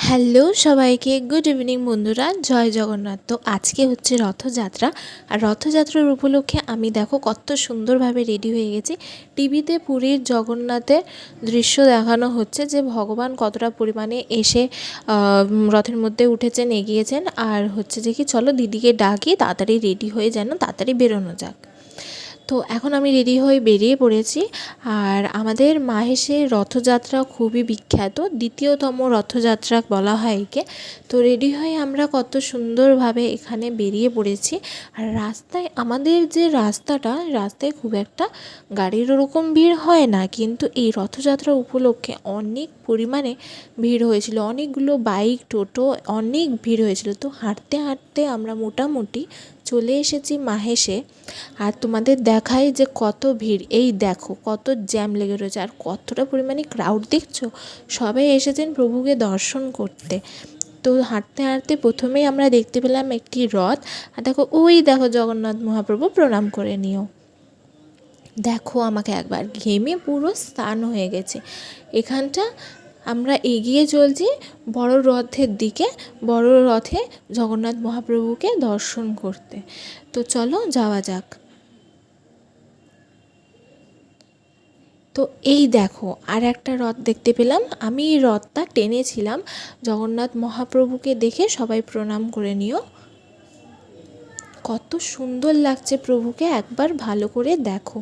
Hello সবাইকে, good evening বন্ধুরা। জয় জগন্নাথ। তো আজকে হচ্ছে রথযাত্রা, আর রথযাত্রার উপলক্ষে আমি দেখো কত সুন্দরভাবে রেডি হয়ে গেছি। টিভিতে পুরীর জগন্নাথের দৃশ্য দেখানো হচ্ছে যে ভগবান কতটা পরিমাণে এসে রথের মধ্যে উঠেছেন, এগিয়েছেন। আর হচ্ছে যে কি, চলো দিদিকে ডাকি, তাড়াতাড়ি রেডি হয়ে যেন তাড়াতাড়ি বেরোনো যাক। তো এখন আমি রেডি হয়ে বেরিয়ে পড়েছি। আর আমাদের মাহেশের রথযাত্রা খুবই বিখ্যাত, দ্বিতীয়তম রথযাত্রা বলা হয় একে। তো রেডি হয়ে আমরা কত সুন্দরভাবে এখানে বেরিয়ে পড়েছি। আর রাস্তায়, আমাদের যে রাস্তায় খুব একটা গাড়ির ওরকম ভিড় হয় না, কিন্তু এই রথযাত্রা উপলক্ষে অনেক পরিমাণে ভিড় হয়েছিল। অনেকগুলো বাইক, টোটো, অনেক ভিড় হয়েছিল। তো হাঁটতে হাঁটতে আমরা মোটামুটি চলে এসেছি মাহেশে। আর তোমাদের দেখাই যে কত ভিড়, এই দেখো কত জ্যাম লেগে রয়েছে, আর কতটা পরিমাণে ক্রাউড দেখছো। সবাই এসেছেন প্রভুকে দর্শন করতে। তো হাঁটতে হাঁটতে প্রথমেই আমরা দেখতে পেলাম একটি রথ। আর দেখো, ওই দেখো জগন্নাথ মহাপ্রভু, প্রণাম করে নিও। দেখো আমাকে একবার ঘেমে পুরো স্নান হয়ে গেছে। এখানটা আমরা এগিয়ে চলছি বড় রথের দিকে, বড় রথে জগন্নাথ মহাপ্রভুকে দর্শন করতে। তো চলো যাওয়া যাক। তো এই দেখো আর একটা রথ দেখতে পেলাম, আমি এই রথটা টেনেছিলাম। জগন্নাথ মহাপ্রভুকে দেখে সবাই প্রণাম করে নিও। কত সুন্দর লাগছে প্রভুকে, একবার ভালো করে দেখো।